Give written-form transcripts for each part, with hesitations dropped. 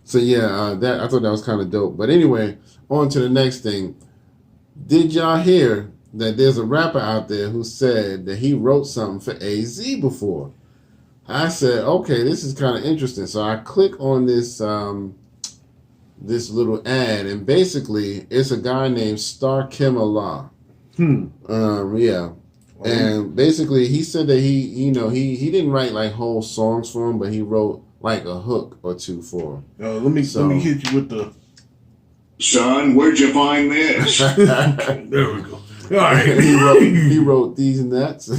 So yeah, that I thought that was kind of dope. But anyway, on to the next thing. Did y'all hear that there's a rapper out there who said that he wrote something for AZ before? I said, okay, this is kind of interesting. So I click on this little ad, and basically it's a guy named Star Kimala. Yeah. And basically he said that he didn't write like whole songs for him, but he wrote like a hook or two for him. Let me hit you with the son, where'd you find this? There we go. All right. he wrote these nuts.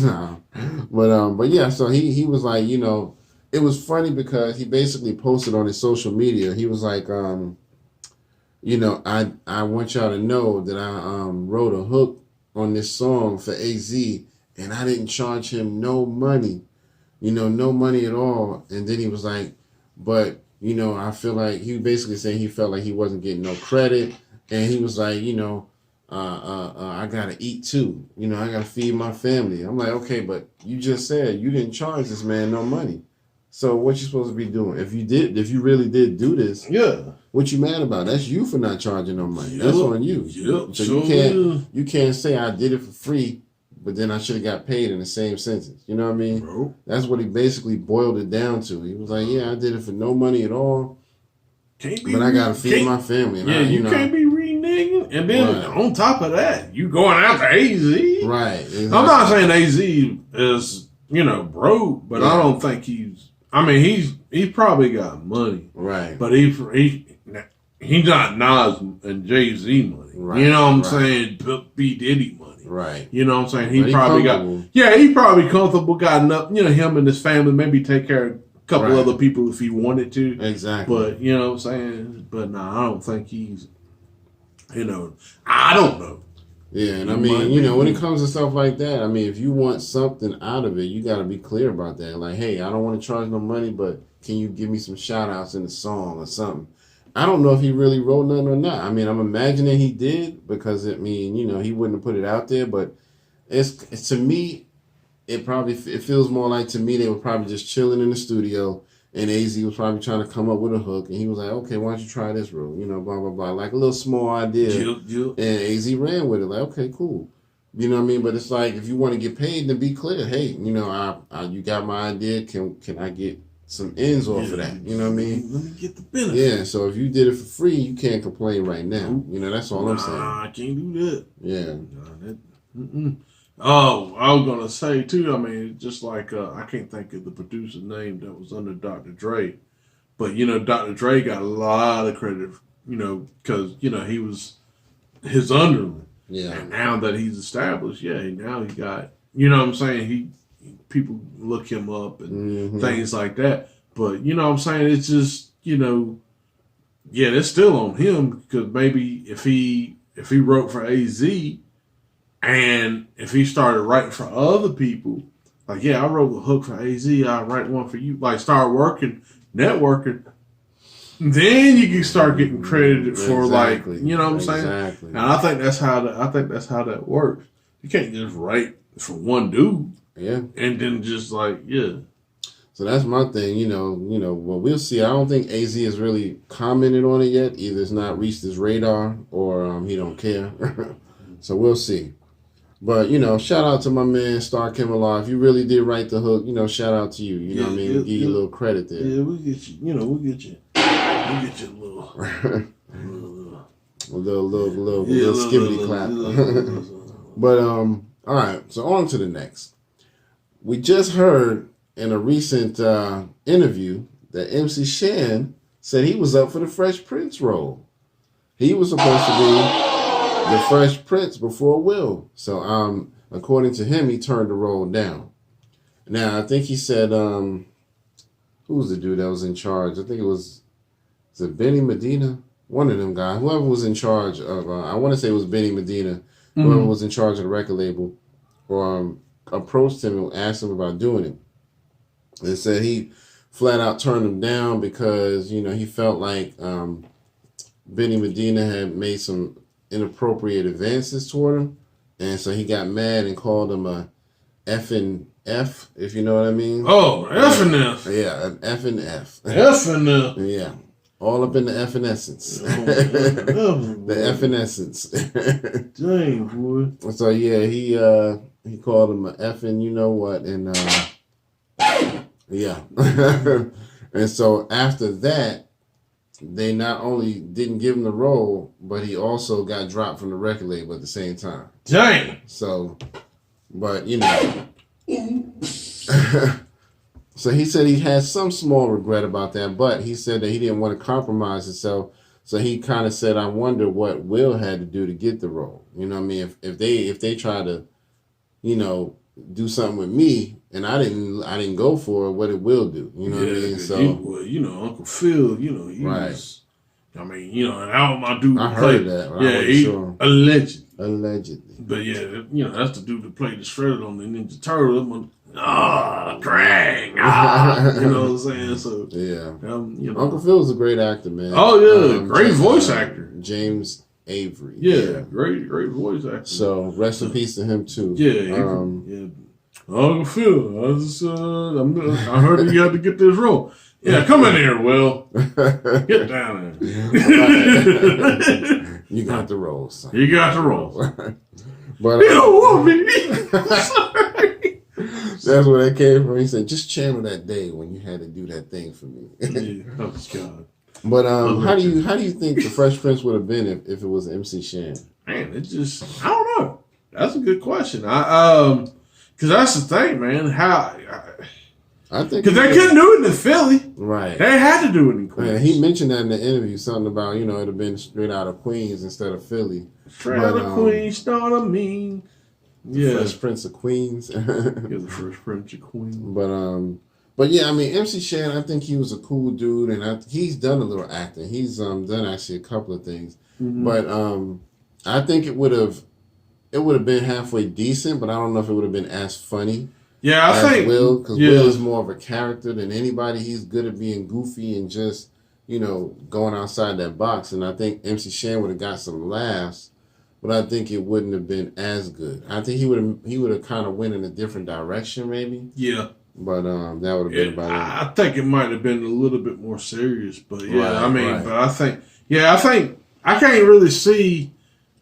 But yeah, so he was like, it was funny because he basically posted on his social media. He was like, I want y'all to know that I wrote a hook on this song for AZ, and I didn't charge him no money, no money at all. And then he was like, but I feel like he basically saying he felt like he wasn't getting no credit, and he was like, I gotta eat too, I gotta feed my family. I'm like, okay, but you just said you didn't charge this man no money, so what you supposed to be doing? If you really did do this, yeah, what you mad about? That's you for not charging no money. That's on you. Yep. So you can't say I did it for free, but then I should have got paid in the same sentence. You know what I mean? Bro. That's what he basically boiled it down to. He was like, yeah, I did it for no money at all, but I gotta feed my family. And you can't be reneging. And then on top of that, you going after AZ. Right. Exactly. I'm not saying AZ is, broke, but I don't think he's probably got money. Right. But he's not Nas and Jay-Z money. Right. You know what I'm saying? B. Diddy money. Right. You know what I'm saying? He probably he probably comfortable, got enough, him and his family, maybe take care of a couple other people if he wanted to. Exactly. But, you know what I'm saying? But no, I don't think he's, I don't know. Yeah, and when it comes to stuff like that, if you want something out of it, you got to be clear about that. Like, hey, I don't want to charge no money, but can you give me some shout outs in the song or something? I don't know if he really wrote nothing or not. I'm imagining he did because, he wouldn't have put it out there. But it's to me, it feels more like, to me, they were probably just chilling in the studio, and AZ was probably trying to come up with a hook, and he was like, okay, why don't you try this, bro? Blah, blah, blah. Like a little small idea. And AZ ran with it. Like, okay, cool. You know what I mean? But it's like, if you want to get paid, then be clear. Hey, you got my idea. Can I get some ends off of that? You know what I mean? Let me get the benefit. Yeah, so if you did it for free, you can't complain right now. That's all I'm saying. I can't do that. Yeah. Oh, I was going to say, too, just like, I can't think of the producer's name that was under Dr. Dre. But, Dr. Dre got a lot of credit, because, he was his underling. Yeah. And now that he's established, now he got, people look him up and things like that. But, it's just, it's still on him, because maybe if he wrote for AZ, and if he started writing for other people, like, I wrote a hook for AZ, I'll write one for you, like, start working, networking, then you can start getting credited for, like, you know what I'm saying? Exactly. And I think that's how that works. You can't just write for one dude. Yeah. And then just like, So that's my thing, well, we'll see. I don't think AZ has really commented on it yet. Either it's not reached his radar or he don't care. So we'll see. But, shout out to my man, Star Kimala. If you really did write the hook, shout out to you. You know what I mean? Give you a little credit there. Yeah, we'll get you. We'll get you a little. a little skibbity clap. But, all right. So on to the next. We just heard in a recent interview that MC Shan said he was up for the Fresh Prince role. He was supposed to be the Fresh Prince before Will. So, according to him, he turned the role down. Now, I think he said, who was the dude that was in charge? I think was it Benny Medina? One of them guys. Whoever was in charge of, I want to say it was Benny Medina. Whoever was in charge of the record label, or approached him and asked him about doing it. And said he flat out turned him down because, he felt like Benny Medina had made some inappropriate advances toward him. And so he got mad and called him a effing F, if you know what I mean. Oh, F and F. Yeah, an F and F. F and F. Yeah. All up in the evanescence. The evanescence. Dang, boy. So yeah, he called him a effing you know what, and yeah. And so after that, they not only didn't give him the role, but he also got dropped from the record label at the same time. Dang. So, but you know. So he said he had some small regret about that, but he said that he didn't want to compromise himself. So he kind of said, "I wonder what Will had to do to get the role." You know what I mean? If they try to, you know, do something with me and I didn't go for it, what did Will do? You know what I mean? So you know, Uncle Phil, you know, he was. I mean, you know, and all my dude. I heard that. Right? Yeah, he allegedly. But yeah, you know, that's the dude that played the Shredder on the Ninja Turtle. Krang. You know what I'm saying? So yeah, you know, Uncle Phil's a great actor, man. Oh yeah, great voice actor, James Avery. Yeah, great voice actor. So rest in peace to him too. Yeah. Uncle Phil, I heard you had to get this role. Yeah, come in here, Will. Get down there. You got the role, son. You got the role. But you don't want me. Sorry. That's where that came from. He said, "Just channel that day when you had to do that thing for me." Yeah, oh God. But how do you think the Fresh Prince would have been if it was MC Shan? Man, it just I don't know. That's a good question. Because that's the thing, man. I think because they couldn't do it in Philly, right? They had to do it in Queens. Yeah, he mentioned that in the interview, something about it'd have been straight out of Queens instead of Philly. Straight out of Queens, start a mean. The Fresh Prince of Queens. The Fresh Prince of Queens. But yeah, I mean, MC Shan, I think he was a cool dude, and he's done a little acting. He's done actually a couple of things, but I think it would have been halfway decent, but I don't know if it would have been as funny. Yeah, I think Will, because Will is more of a character than anybody. He's good at being goofy and just, you know, going outside that box. And I think MC Shan would have got some laughs, but I think it wouldn't have been as good. I think he would have kind of went in a different direction, maybe. Yeah. But that would have been about it. I think it might have been a little bit more serious, but yeah, right. But I think I can't really see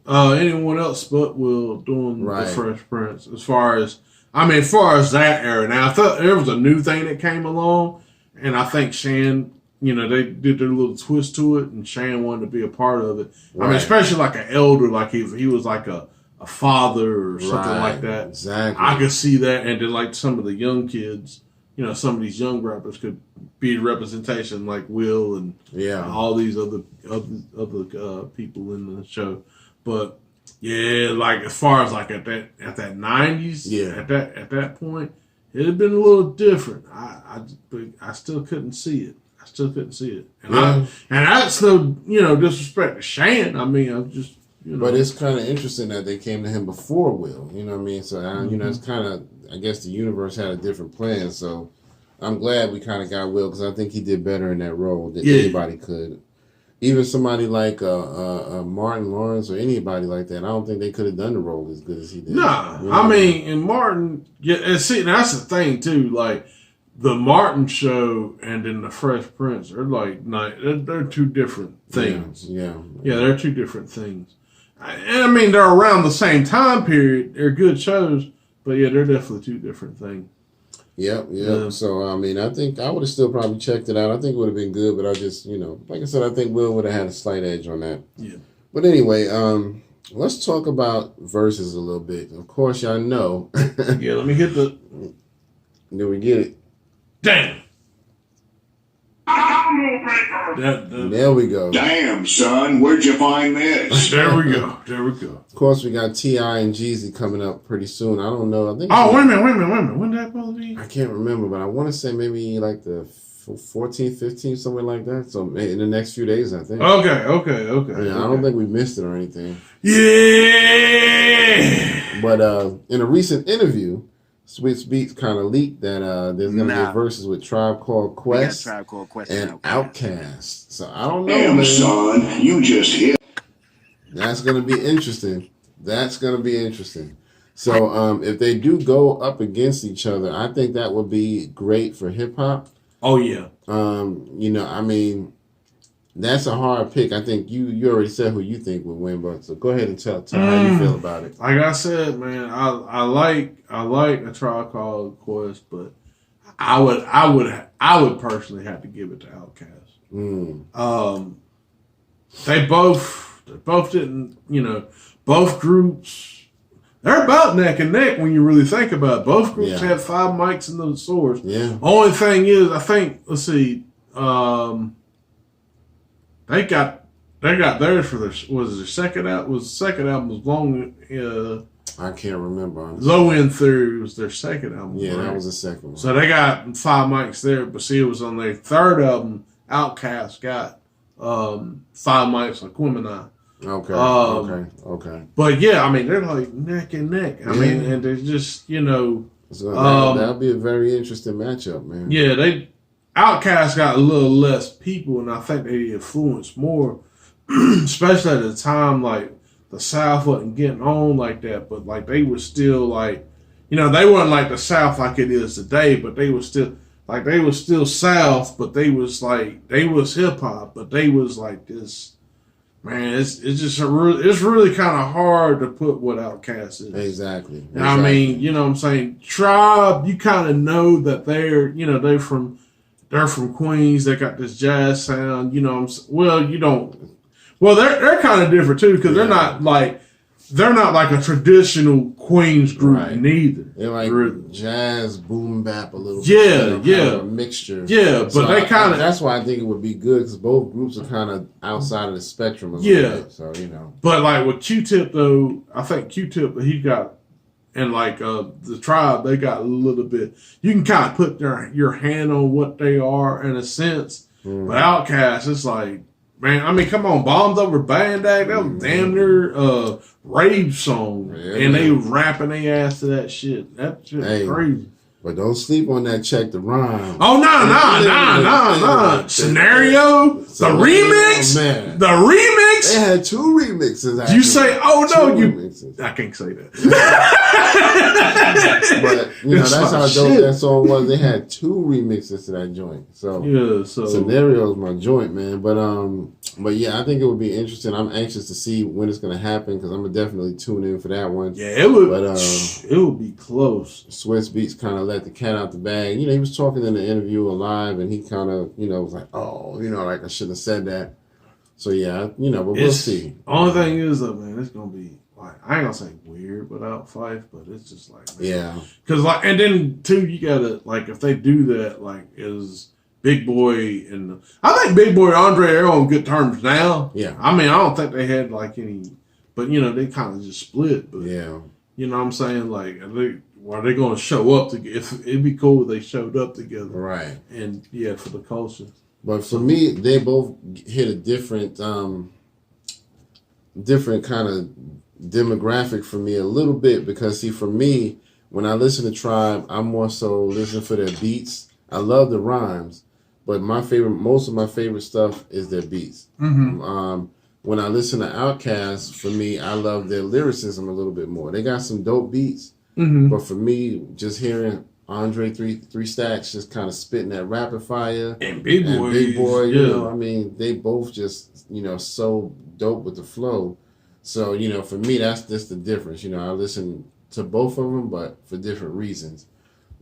anyone else but Will doing the Fresh Prince as far as that era. Now, I thought there was a new thing that came along, and I think Shan, you know, they did their little twist to it, and Shan wanted to be a part of it. Right. I mean, especially like an elder, like if he was like a father or something like that. Exactly. I could see that, and then like some of the young kids, you know, some of these young rappers could be representation like Will and all these other people in the show. But yeah, like as far as like at that 90s, at that point, it'd have been a little different. I still couldn't see it. And that's no, you know, disrespect to Shan. I mean, I'm just, you know. But it's kind of interesting that they came to him before Will. You know what I mean? So you know, it's kind of, I guess the universe had a different plan. So I'm glad we kind of got Will, because I think he did better in that role than anybody could. Even somebody like Martin Lawrence or anybody like that, I don't think they could have done the role as good as he did. Nah, you know I mean, and Martin, and see, that's the thing too. Like the Martin show and then the Fresh Prince are like, they're two different things. Yeah, they're two different things. And I mean, they're around the same time period. They're good shows, but yeah, they're definitely two different things. Yep. So, I mean, I think I would have still probably checked it out. I think it would have been good, but I just, you know, like I said, I think Will would have had a slight edge on that. Yeah. But anyway, let's talk about verses a little bit. Of course, y'all know. Yeah, let me hit the... Did we get it? Damn. There we go. Damn, son, where'd you find this? There we go. Of course, we got T.I. and Jeezy coming up pretty soon. I don't know. I think. Oh, wait a minute. When did that supposed to be? I can't remember, but I want to say maybe like the 14th, 15th, somewhere like that. So in the next few days, I think. Okay. Yeah, I don't think we missed it or anything. Yeah. But in a recent interview, Switch Beats kind of leaked that there's going to be verses with Tribe Called Quest and Outkast. So I don't know, Damn, son, you just hit. That's going to be interesting. So if they do go up against each other, I think that would be great for hip hop. Oh, yeah. You know, I mean, that's a hard pick. I think you already said who you think would win, but so go ahead and tell how you feel about it. Like I said, man, I like A Tribe Called Quest, but I would personally have to give it to Outkast. They both didn't, both groups. They're about neck and neck when you really think about it. Both groups had 5 mics in the source. Yeah. Only thing is, I think, let's see, they got theirs for their second album. The second album was long. I can't remember. Honestly. Low End Theory was their second album. Yeah, right? that was the second one. So they got 5 mics there, but see, it was on their third album. Outkast got 5 mics like Aquemini. Okay. But yeah, I mean, they're like neck and neck. I mean, and they're just, So that'll be a very interesting matchup, man. Yeah, Outkast got a little less people, and I think they influenced more, especially at the time, like, the South wasn't getting on like that, but, like, they were still, like, they weren't like the South like it is today, but they were still, like, they was still South, but they was, like, they was hip-hop, but they was, like, this, man, it's just it's really kind of hard to put what Outkast is. Exactly. I mean, you know what I'm saying? Tribe, you kind of know that they're from Queens. They got this jazz sound. You know what I'm saying? Well, you don't. Well, they're kind of different too because they're not like a traditional Queens group neither. They're like jazz, boom bap a little bit. Yeah. Kind of a mixture. Yeah, but so they kind of. That's why I think it would be good because both groups are kind of outside of the spectrum a little bit. So, But like with Q-Tip though, I think Q-Tip, he got, and like the Tribe, they got a little bit. You can kind of put your hand on what they are in a sense. But Outkast, it's like, man, I mean, come on, Bombs Over Band Aid, that was damn near rave song. And they rapping their ass to that shit. That shit was crazy. But don't sleep on that Check the Rhyme. Oh, no. Scenario? The remix? Oh, man. The remix? They had 2 remixes. Actually. You say, oh, no, remixes. I can't say that. But, that's how dope that song was. They had 2 remixes to that joint. So, Scenario is my joint, man. But yeah, I think it would be interesting. I'm anxious to see when it's going to happen because I'm going to definitely tune in for that one. Yeah, it would. But, it would be close. Swiss Beats kind of let the cat out the bag. He was talking in the interview live, and he kind of, was like, oh, like I shouldn't have said that. So yeah, but we'll see. Only thing is though, man, it's gonna be like, I ain't gonna say weird without Fife, but it's just like, man, because like, and then too, you gotta like if they do that, like is Big Boy and I think Big Boy and Andre are on good terms now. Yeah, I mean, I don't think they had like any, but they kind of just split. But yeah, you know what I'm saying? Like, are they going to show up together? It'd be cool if they showed up together, right? And for the culture. But for me, they both hit a different kind of demographic for me a little bit because see, for me, when I listen to Tribe, I'm more so listening for their beats. I love the rhymes, but most of my favorite stuff is their beats. Mm-hmm. When I listen to Outkast, for me, I love their lyricism a little bit more. They got some dope beats, but for me, just hearing Andre three Stacks just kind of spitting that rapid fire and Big Boy, I mean, they both just so dope with the flow. So for me, that's just the difference. I listen to both of them, but for different reasons.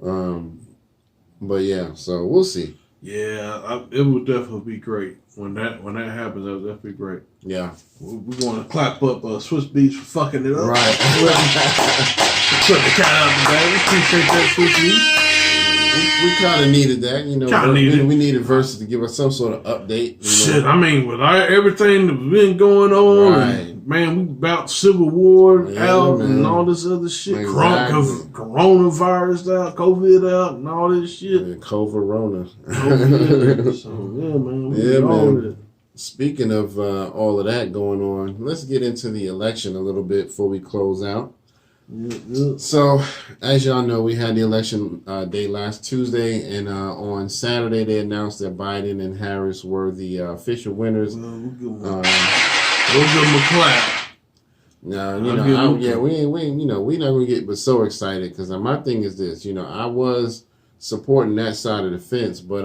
But yeah, so we'll see. Yeah, it would definitely be great when that happens. That would definitely be great. Yeah, we want to clap up Swiss Beats for fucking it up. Right. Put the cat out the bag. Appreciate that, Swiss Beats. We kind of needed that, we needed Versus to give us some sort of update. Shit, I mean, with everything that's been going on, and, man, we about Civil War out and all this other shit. Exactly. Coronavirus out, COVID out, and all this shit. Yeah, Coverona. So yeah, man. Speaking of all of that going on, let's get into the election a little bit before we close out. So, as y'all know, we had the election day last Tuesday, and on Saturday they announced that Biden and Harris were the official winners. We'll give them a clap. No, we're not gonna get but so excited because my thing is this. I was supporting that side of the fence, but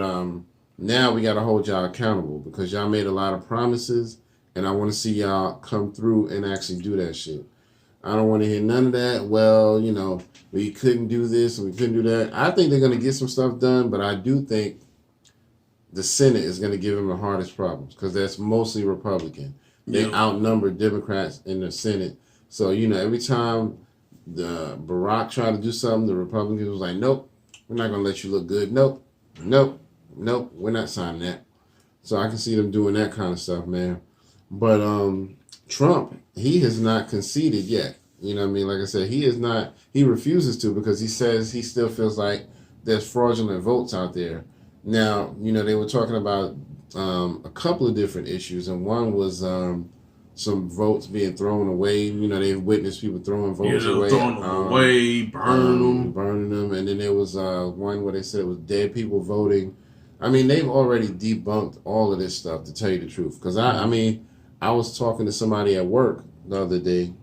Now we got to hold y'all accountable because y'all made a lot of promises, and I want to see y'all come through and actually do that shit. I don't want to hear none of that. Well, you know, we couldn't do this and we couldn't do that. I think they're going to get some stuff done, but I do think the Senate is going to give them the hardest problems because that's mostly Republican. They outnumber Democrats in the Senate. So, you know, every time the Barack tried to do something, the Republicans was like, nope, we're not going to let you look good. Nope, we're not signing that. So I can see them doing that kind of stuff, man. But Trump, he has not conceded yet. You know what I mean? Like I said, he refuses to because he says he still feels like there's fraudulent votes out there. Now, you know, they were talking about a couple of different issues, and one was some votes being thrown away. You know, they've witnessed people throwing votes away. Throwing them away, burning them. And then there was one where they said it was dead people voting. I mean, they've already debunked all of this stuff, to tell you the truth. Because, I mean, I was talking to somebody at work the other day,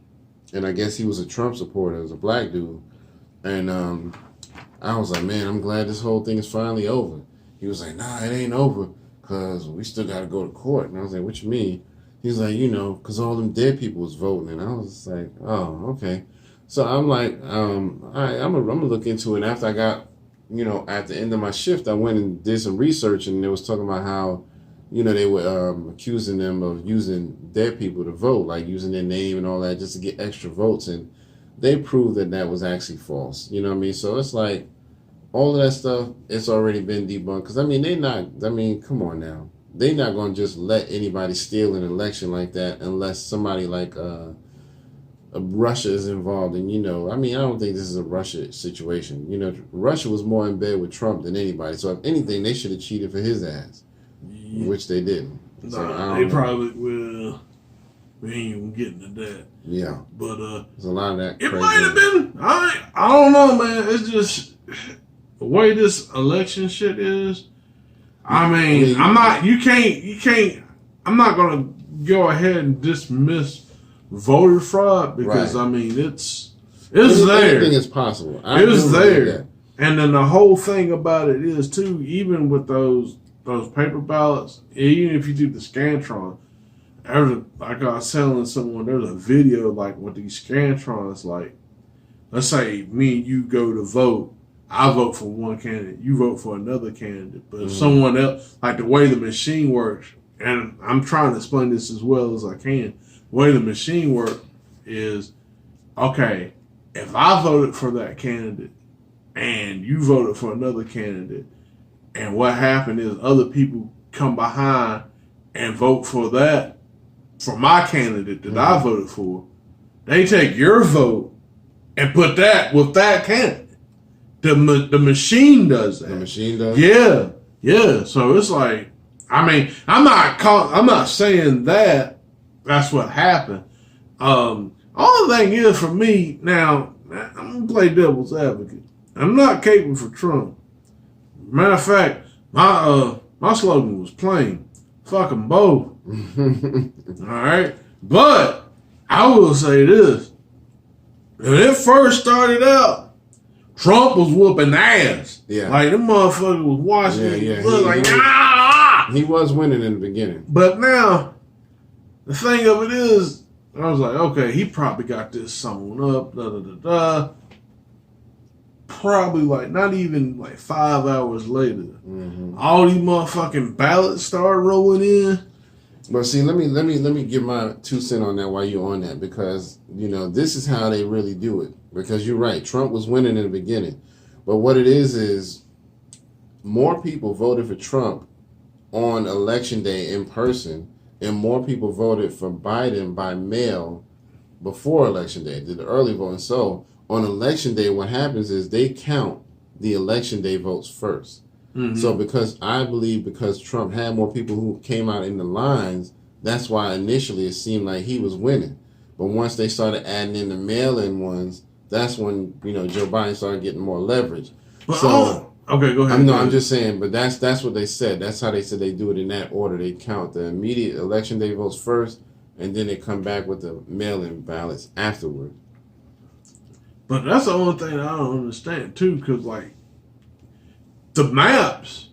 and I guess he was a Trump supporter. It was a black dude. And I was like, man, I'm glad this whole thing is finally over. He was like, nah, it ain't over because we still got to go to court. And I was like, what you mean? He's like, you know, because all them dead people was voting. And I was just like, oh, okay. So I'm like, all right, I'm gonna look into it. And after I got, you know, at the end of my shift, I went and did some research, and they was talking about how, you know, they were accusing them of using dead people to vote, like using their name and all that just to get extra votes. And they proved that that was actually false. You know what I mean? So it's like all of that stuff, it's already been debunked. Because, I mean, come on now. They're not going to just let anybody steal an election like that unless somebody like Russia is involved. And, you know, I mean, I don't think this is a Russia situation. You know, Russia was more in bed with Trump than anybody. So if anything, they should have cheated for his ass, which they didn't. So, they probably will. We ain't even getting to that. Yeah. But there's a lot of that. It might have been. I don't know, man. It's just the way this election shit is. I mean, I'm not. You can't. I'm not gonna go ahead and dismiss voter fraud because I mean it's there. Anything is possible. It's there. And then the whole thing about it is too. Even with those paper ballots, even if you do the Scantron, like I was telling someone, there's a video like with these Scantrons. Like, let's say me and you go to vote. I vote for one candidate, you vote for another candidate. But if someone else, like the way the machine works, and I'm trying to explain this as well as I can, the way the machine works is, okay, if I voted for that candidate and you voted for another candidate, and what happened is other people come behind and vote for my candidate that I voted for, they take your vote and put that with that candidate. The machine does that. The machine does? Yeah. So it's like, I mean, I'm not saying that that's what happened. All the thing is for me, now, I'm going to play devil's advocate. I'm not caping for Trump. Matter of fact, my slogan was plain. Fuck them both. All right? But I will say this. When it first started out, Trump was whooping ass. Yeah. Like, them motherfuckers was watching. Yeah. He was winning in the beginning. But now, the thing of it is, I was like, okay, he probably got this sewn up, Probably like, not even like 5 hours later, all these motherfucking ballots started rolling in. But see, let me give my 2 cents on that while you're on that, because, you know, this is how they really do it. Because you're right, Trump was winning in the beginning. But what it is more people voted for Trump on election day in person, and more people voted for Biden by mail before election day, did the early voting. So on election day, what happens is they count the election day votes first. So because Trump had more people who came out in the lines, that's why initially it seemed like he was winning. But once they started adding in the mail-in ones, that's when, you know, Joe Biden started getting more leverage. Okay, go ahead. I'm just saying, but that's what they said. That's how they said they do it in that order. They count the immediate election day votes first, and then they come back with the mail-in ballots afterward. But that's the only thing I don't understand, too, because, like, the maps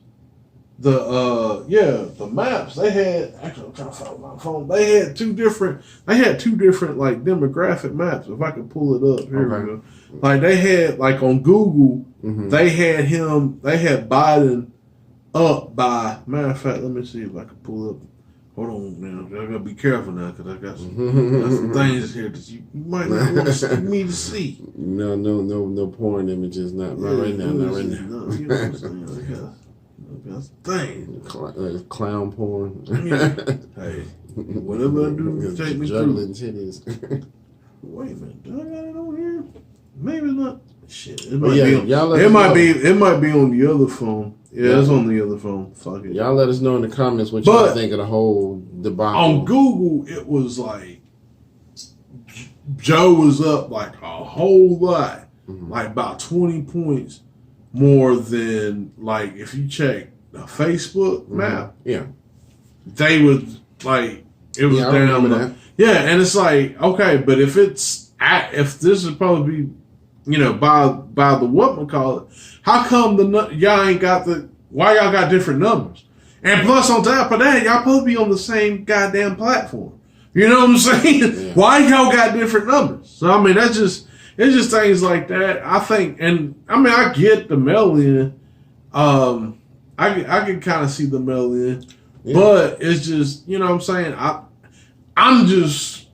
the maps they had. Actually, I'm trying to find my phone. They had two different like demographic maps. If I can pull it up, here we go. Like they had like on Google, they had Biden up by. Matter of fact, let me see if I can pull up. Hold on now, I gotta be careful now because I got some things here that you might not want me to see. No porn images, not right now. No, you know what I'm saying? I got things. Clown porn. Hey, whatever I do, take me juggling through. titties. Wait a minute, do I got it on here? Maybe it's not. Shit, it might be on the other phone. Yeah, it's on the other phone. Fuck it. Y'all let us know in the comments what y'all think of the whole debacle. On Google, it was like Joe was up like a whole lot, like about 20 points more than like if you check the Facebook map. Yeah, they was like it was down. Like, yeah, and it's like okay, but if this is probably by the whatchamacallit, how come y'all ain't got why y'all got different numbers? And plus on top of that, y'all supposed to be on the same goddamn platform. You know what I'm saying? Yeah. Why y'all got different numbers? So I mean it's just things like that. I think, and I mean I get the mail in. I can kind of see the mail in, but it's just what I'm saying. I'm just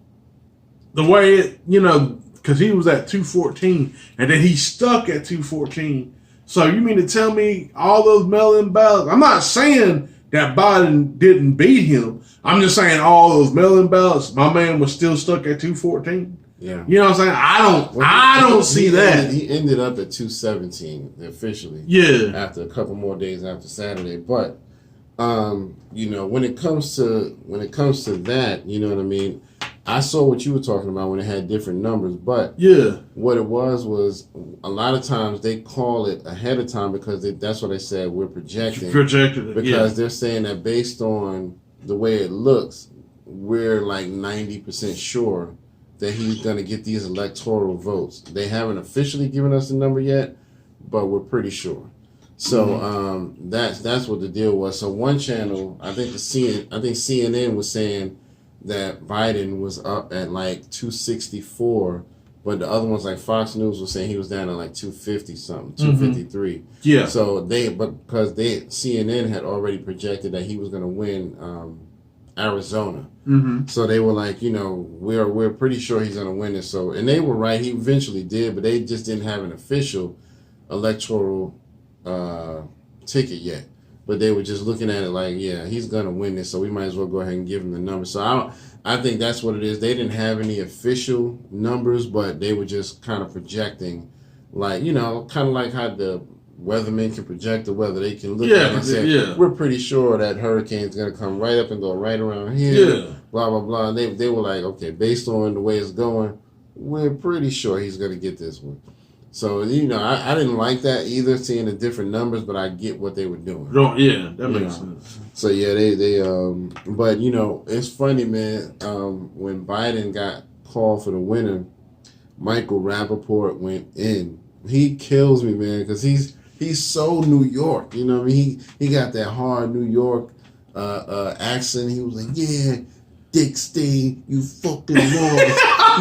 the way it because he was at 214 and then he stuck at 214. So you mean to tell me all those mail-in ballots? I'm not saying that Biden didn't beat him. I'm just saying all those mail-in ballots, my man was still stuck at 214. Yeah. You know what I'm saying? I don't see that. He ended up at 217 officially. Yeah. After a couple more days after Saturday. But when it comes to that, you know what I mean? I saw what you were talking about when it had different numbers, but what it was a lot of times they call it ahead of time because that's what they said we're projecting. Because they're saying that based on the way it looks, we're like 90% sure that he's going to get these electoral votes. They haven't officially given us the number yet, but we're pretty sure. So that's what the deal was. So one channel, I think CNN was saying that Biden was up at like 264, but the other ones like Fox News was saying he was down at like 250 something, 253. Yeah. So because CNN had already projected that he was going to win Arizona. So they were like, we're pretty sure he's going to win this. So, and they were right. He eventually did, but they just didn't have an official electoral ticket yet. But they were just looking at it like, yeah, he's going to win this, so we might as well go ahead and give him the number. So I think that's what it is. They didn't have any official numbers, but they were just kind of projecting, like, kind of like how the weathermen can project the weather. They can look at it and say, we're pretty sure that hurricane's going to come right up and go right around here, blah, blah, blah. And they were like, okay, based on the way it's going, we're pretty sure he's going to get this one. So, I didn't like that either, seeing the different numbers, but I get what they were doing. Oh, yeah, that makes sense. So, yeah, they but, it's funny, man, when Biden got called for the winner, Michael Rappaport went in. He kills me, man, because he's so New York, you know what I mean? He got that hard New York accent. He was like, yeah, Dick Stain, you fucking lost.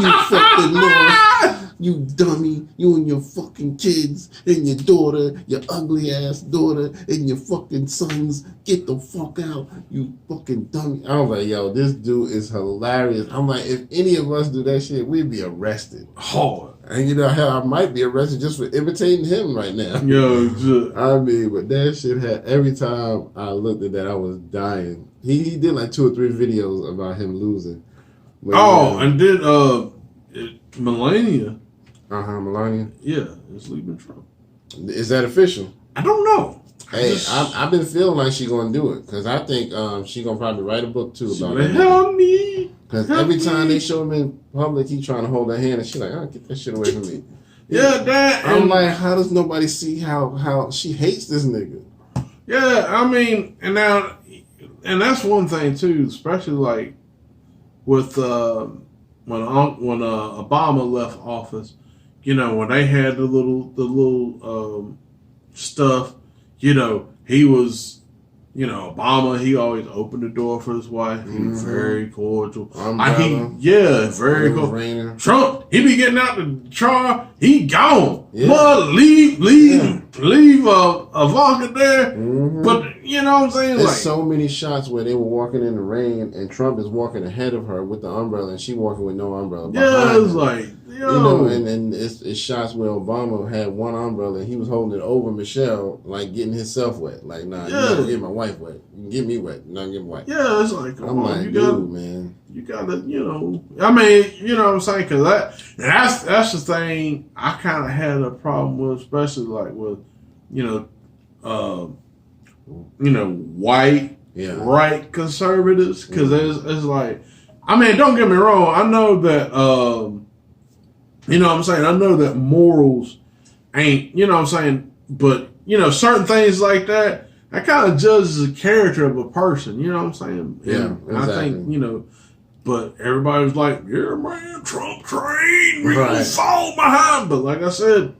You fucking lost. You dummy, you and your fucking kids and your daughter, your ugly ass daughter and your fucking sons, get the fuck out, you fucking dummy. I was like, yo, this dude is hilarious. I'm like, if any of us do that shit, we'd be arrested. Hard. And hell, I might be arrested just for imitating him right now. Yo, I mean, but that shit had, every time I looked at that, I was dying. He did like 2 or 3 videos about him losing. But, and then Melania. Melania. Yeah, is leaving Trump. Is that official? I don't know. Hey, I've been feeling like she's gonna do it because I think she's gonna probably write a book too about it. Help me. Because every time they show him in public, he trying to hold her hand, and she's like, "Oh, get that shit away from me." Yeah, that. I'm like, how does nobody see how she hates this nigga? Yeah, I mean, and that's one thing too, especially like with when Obama left office. When they had the little stuff, he was You know, Obama, he always opened the door for his wife. He was very cordial. Very cool. Trump, he be getting out the car. He gone. Yeah. Mother, leave Ivanka there. But you know what I'm saying? There's like so many shots where they were walking in the rain, and Trump is walking ahead of her with the umbrella, and she walking with no umbrella. Yeah, it's him. like you know, and it's shots where Obama had one umbrella and he was holding it over Michelle, like getting himself wet. Like, nah, you're not gonna get my wife wet. You can get me wet, you're not gonna get my wife. Yeah, it's like, I'm like, you dude, man. You gotta, you know. I mean, you know what I'm saying? Because that's the thing I kind of had a problem with, especially like with, white, right conservatives. Because it's like, I mean, don't get me wrong. I know that, you know what I'm saying? I know that morals ain't, you know what I'm saying? But, you know, certain things like that, I kind of judge the character of a person. You know what I'm saying? Yeah, and I think, you know, but everybody was like, yeah, man, Trump train. We gonna fall behind. But like I said,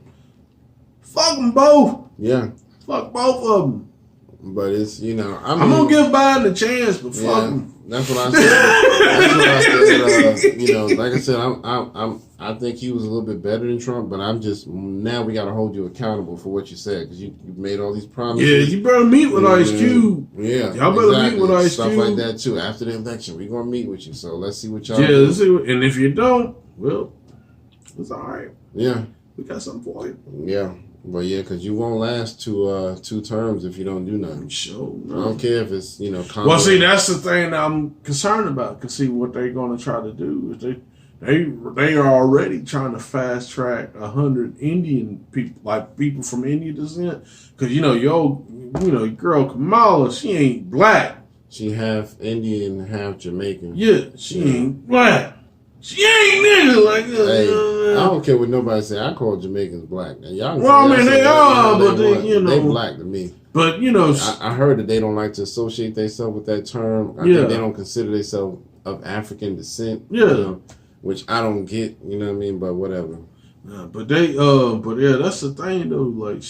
fuck them both. Yeah. Fuck both of them. But it's, you know, I'm going to give Biden a chance, but fuck them. That's what I said. You know, like I said, I think he was a little bit better than Trump, but now we got to hold you accountable for what you said, because you made all these promises. Yeah, you better meet with Ice Cube. Yeah, y'all better meet with Ice Stuff Cube. like that too. After the election, we're gonna meet with you. So let's see what y'all. Yeah, let's see. And if you don't, well, it's all right. Yeah, we got something for you. Yeah. But yeah, because you won't last two terms if you don't do nothing. Sure. I don't care if it's, you know, well, see, that's the thing that I'm concerned about. Because see, what they're going to try to do is they are already trying to fast track 100 Indian people, like people from Indian descent. Because you know, your girl Kamala, she ain't black. She half Indian, half Jamaican. Yeah, she ain't black. She ain't nigga like that. Hey, I don't care what nobody say. I call Jamaicans black. And y'all well, I mean, they are, but they black to me. But you know, I heard that they don't like to associate themselves with that term. I think they don't consider themselves of African descent. Yeah, you know, which I don't get. You know what I mean? But whatever. Yeah, but yeah, that's the thing though. Like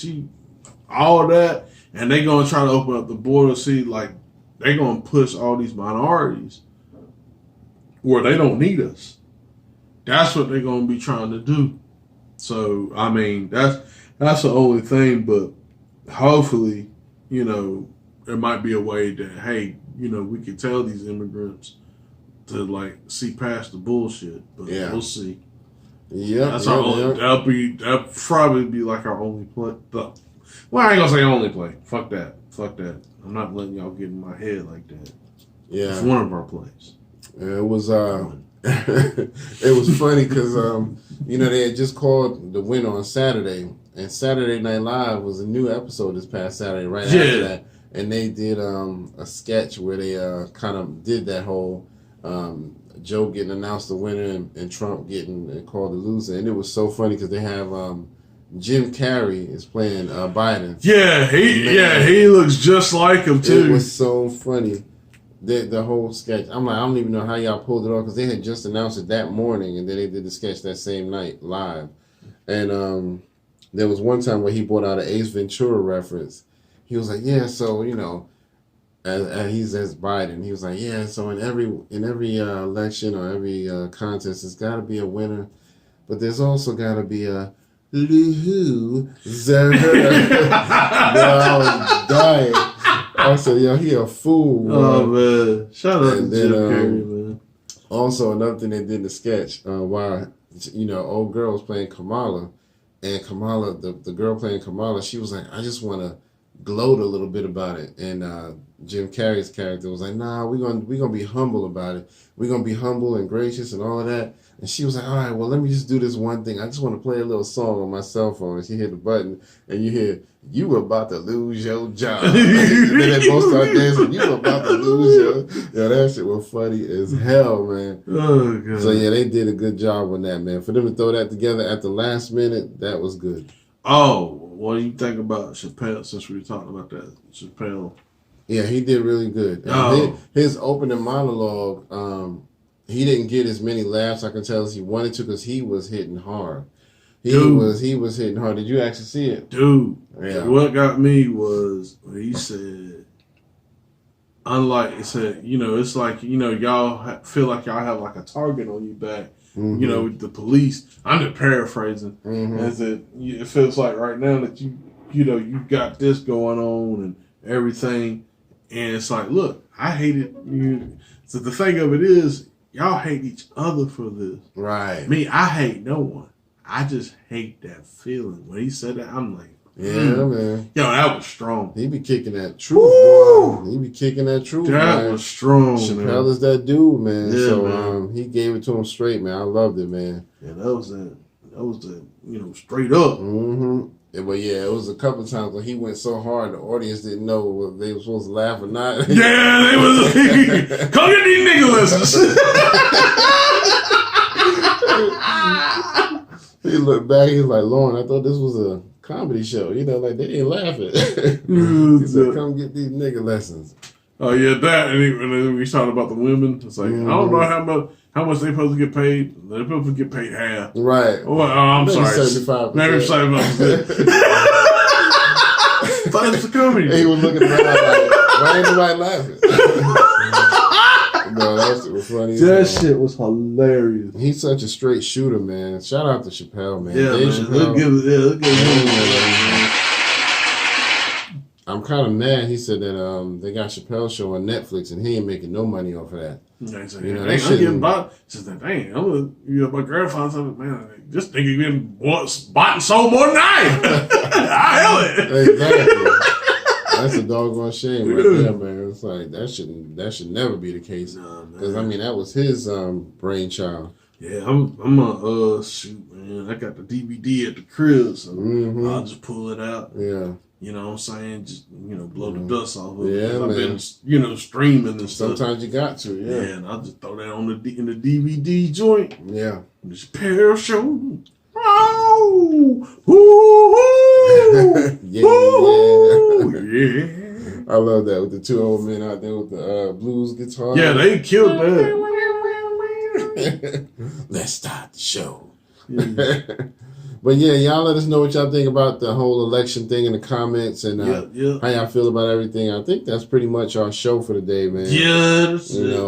all that, and they gonna try to open up the border. See, like they gonna push all these minorities where they don't need us. That's what they're gonna be trying to do. So I mean, that's the only thing. But hopefully, you know, there might be a way that, hey, you know, we can tell these immigrants to like see past the bullshit. But we'll see. Yeah, that's our only. That'll probably be like our only play. Well, I ain't gonna say only play. Fuck that. I'm not letting y'all get in my head like that. Yeah, it's one of our plays. It was it was funny because you know, they had just called the winner on Saturday, and Saturday Night Live was a new episode this past Saturday after that, and they did a sketch where they kind of did that whole Joe getting announced the winner and Trump getting called the loser, and it was so funny because they have Jim Carrey is playing Biden. Yeah, he looks just like him too. It was so funny. The whole sketch. I'm like, I don't even know how y'all pulled it off, because they had just announced it that morning, and then they did the sketch that same night live. And there was one time where he brought out an Ace Ventura reference. He was like, yeah, so, you know, he's as Biden. He was like, yeah, so in every election or every contest, there's got to be a winner, but there's also got to be a loser. I was dying. I said, yo, he a fool, man. Oh, man. Shout out to Jim Carrey, man. Also, another thing they did in the sketch, while, you know, old girl was playing Kamala, and Kamala, the girl playing Kamala, she was like, I just want to gloat a little bit about it. And Jim Carrey's character was like, nah, we're gonna be humble about it. We're going to be humble and gracious and all of that. And she was like, all right, well, let me just do this one thing. I just want to play a little song on my cell phone. And she hit the button, and you hear, you were about to lose your job. And then they both start dancing, you were about to lose your... Yeah, that shit was funny as hell, man. Oh, God. So, yeah, they did a good job on that, man. For them to throw that together at the last minute, that was good. Oh, what do you think about Chappelle, since we were talking about that? Chappelle. Yeah, he did really good. His opening monologue... he didn't get as many laughs, I can tell, as he wanted to, because he was hitting hard. He was hitting hard. Did you actually see it? Dude, yeah. What got me was when he said, unlike it said, it's like y'all feel like y'all have like a target on your back. Mm-hmm. The police. I'm just paraphrasing. Is that it feels like right now that you got this going on and everything, and it's like, look, I hate it. So the thing of it is, y'all hate each other for this. Right. Me, I hate no one. I just hate that feeling. When he said that, I'm like, yeah, man. Yo, that was strong. He be kicking that truth, boy. He be kicking that truth, that man. Was strong, Chappelle man. is that dude, man. Yeah, So man. he gave it to him straight, man. I loved it, man. Yeah, that was straight up. Mm-hmm. Yeah, but yeah, it was a couple of times when he went so hard, the audience didn't know whether they were supposed to laugh or not. Yeah, they was come get these nigga lessons. He looked back, he was like, Lauren, I thought this was a comedy show. Like they didn't laugh at it. He said, come get these nigga lessons. Oh yeah, that and then we talking about the women. It's like I don't know how much they supposed to get paid. They're supposed to get paid half. Right. Oh, I'm maybe sorry. 75%. Maybe 75%. But it's a comedy. And he was looking around like, why ain't nobody laughing? No, that shit was funny. That shit was hilarious. He's such a straight shooter, man. Shout out to Chappelle, man. Yeah, Dave man. Chappelle. Look at him. I'm kind of mad. He said that they got Chappelle show on Netflix and he ain't making no money off of that. Yeah, that I'm shit. getting bought. Says that, dang, my grandfather said, man, this nigga been bought and sold more than I. I hell it. Exactly. That's a doggone shame right there, man. It's like that should never be the case. Because that was his brainchild. Yeah, I'm shoot, man. I got the DVD at the crib, so I'll just pull it out. Yeah. You know what I'm saying? Just, blow the dust off of it. Yeah, I've man. been, streaming and stuff. Sometimes you got to, yeah. And I'll just throw that on in the DVD joint. Yeah. This pair of show. Oh! Woo! Yeah. I love that with the two old men out there with the blues guitar. Yeah, they killed that. Let's start the show. Yeah. But yeah, y'all let us know what y'all think about the whole election thing in the comments and how y'all feel about everything. I think that's pretty much our show for the day, man. Yeah,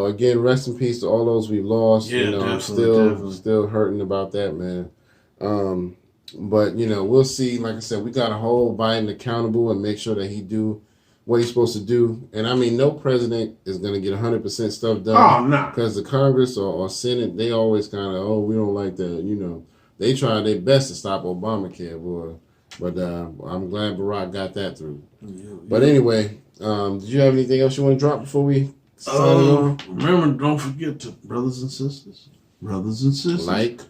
again, rest in peace to all those we lost. Yeah, I'm still hurting about that, man. But we'll see. Like I said, we got to hold Biden accountable and make sure that he do what he's supposed to do. And no president is going to get 100% stuff done. Oh, no. Because the Congress or Senate, they always kind of, we don't like that, They tried their best to stop Obamacare, boy. But I'm glad Barack got that through. Yeah. But anyway, did you have anything else you want to drop before we sign off? Remember, don't forget to brothers and sisters, like,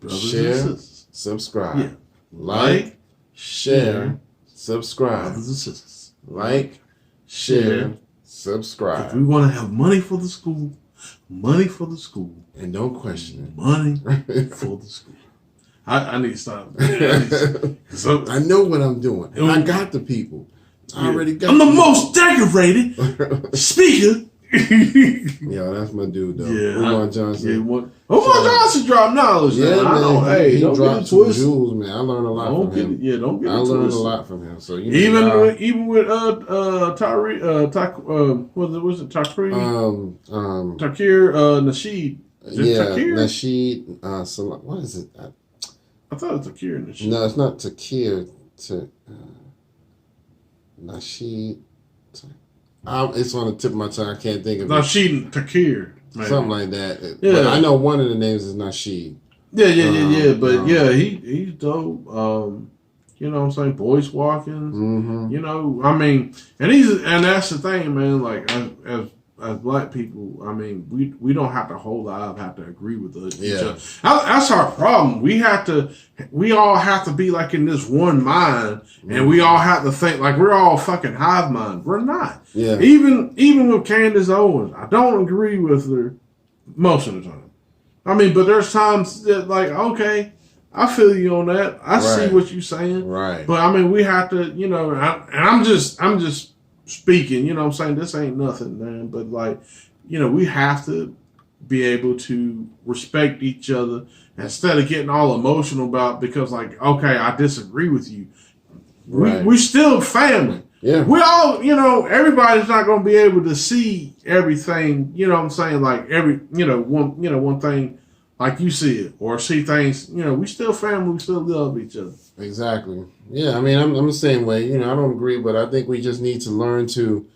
brothers share, and sisters, subscribe. Yeah. Like, share, subscribe. Brothers and sisters. Like, share, subscribe. If we want to have money for the school, and don't question it. Money for the school. I need to stop. I know what I'm doing. I got the people. I already got I'm the most decorated speaker. Yo, that's my dude, though. Yeah. Umar Johnson. Umar Johnson dropped knowledge. Yeah, man. I know. Hey, he don't dropped get some twisted. jewels, man. I learned a lot from him. Don't get it I learned twisted. a lot from him. So even with Tyree, was it Takir? Nasheed. Takir? Nasheed. What is it? I thought it was Takir Nasheed. No, it's not Takir. Nasheed. It's on the tip of my tongue. I can't think of it. Nasheed and Takir. Maybe. Something like that. Yeah. But I know one of the names is Nasheed. Yeah. But he's dope. You know what I'm saying? Voice walking. Mm-hmm. And that's the thing, man. Like as black people, we don't have to have to agree with each other. That's our problem. We all have to be like in this one mind, and we all have to think like we're all fucking hive mind. We're not. Yeah. Even with Candace Owens, I don't agree with her most of the time. But there's times that like, okay, I feel you on that. I see what you're saying. Right. But we have to, and I'm just speaking, you know what I'm saying? This ain't nothing, man. But like, we have to be able to respect each other instead of getting all emotional about because like, okay, I disagree with you. Right. We still family. Yeah. We all, everybody's not going to be able to see everything. You know what I'm saying? Like one thing, like you see it, or see things. We still family. We still love each other. Exactly. Yeah. I mean, I'm the same way. I don't agree, but I think we just need to learn to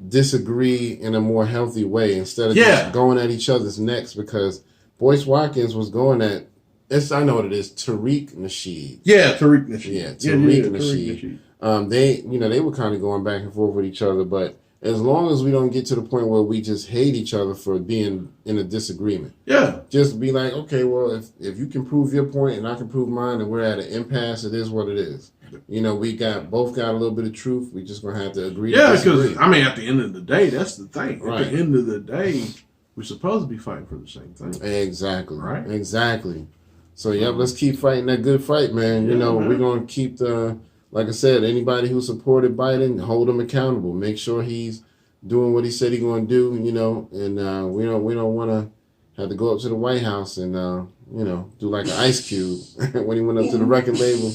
disagree in a more healthy way instead of just going at each other's necks, because Boyce Watkins was going at. I know what it is. Tariq Nasheed. Yeah, Tariq Nasheed. Yeah, Tariq Nasheed. They were kind of going back and forth with each other, but as long as we don't get to the point where we just hate each other for being in a disagreement. Yeah. Just be like, okay, well, if you can prove your point and I can prove mine and we're at an impasse, it is what it is. We both got a little bit of truth. We just going to have to agree to disagree. Because, at the end of the day, that's the thing. Right. At the end of the day, we're supposed to be fighting for the same thing. Exactly. Right? Exactly. So, let's keep fighting that good fight, man. Man. We're going to keep like I said, anybody who supported Biden, hold him accountable. Make sure he's doing what he said he's going to do, and we don't want to have to go up to the White House and, do like an Ice Cube when he went up to the record label.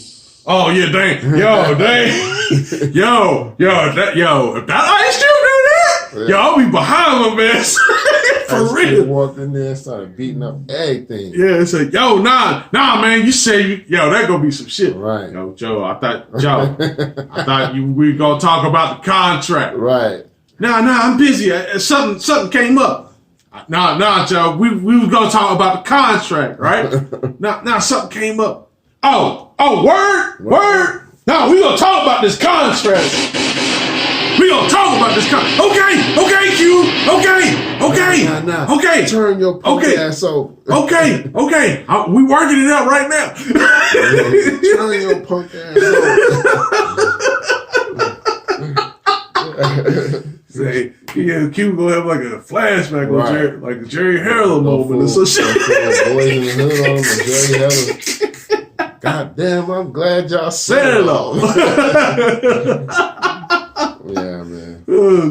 Oh, yeah, dang. Yo, dang. Yo, if that Ice Cube do that, yo, I'll be behind him, man. For real. Walked in there and started beating up everything. Yeah, it's like, yo, nah, man, you say, that gonna be some shit. Right. Yo, Joe, I thought we gonna talk about the contract. Right. Nah, I'm busy. Something came up. Nah, Joe, we was gonna talk about the contract, right? Nah, something came up. Oh, word. No, we gonna talk about this contract. We gonna talk about this contract. Okay, Q. Okay. Nah. Okay. Turn your punk ass over. Okay. We working it out right now. Turn your punk ass over. Say, Q gonna have like a flashback, right. Like a Jerry Harrell moment or some shit. Boys in the hood on him, Jerry Harrell. God damn, I'm glad y'all said it all. Yeah, man.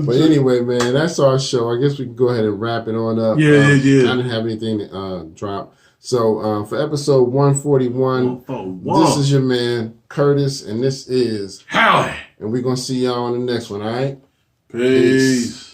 But anyway, man, that's our show. I guess we can go ahead and wrap it on up. Yeah. I didn't have anything to drop. So for episode 141, this is your man, Curtis, and this is Howie. And we're going to see y'all on the next one, all right? Peace.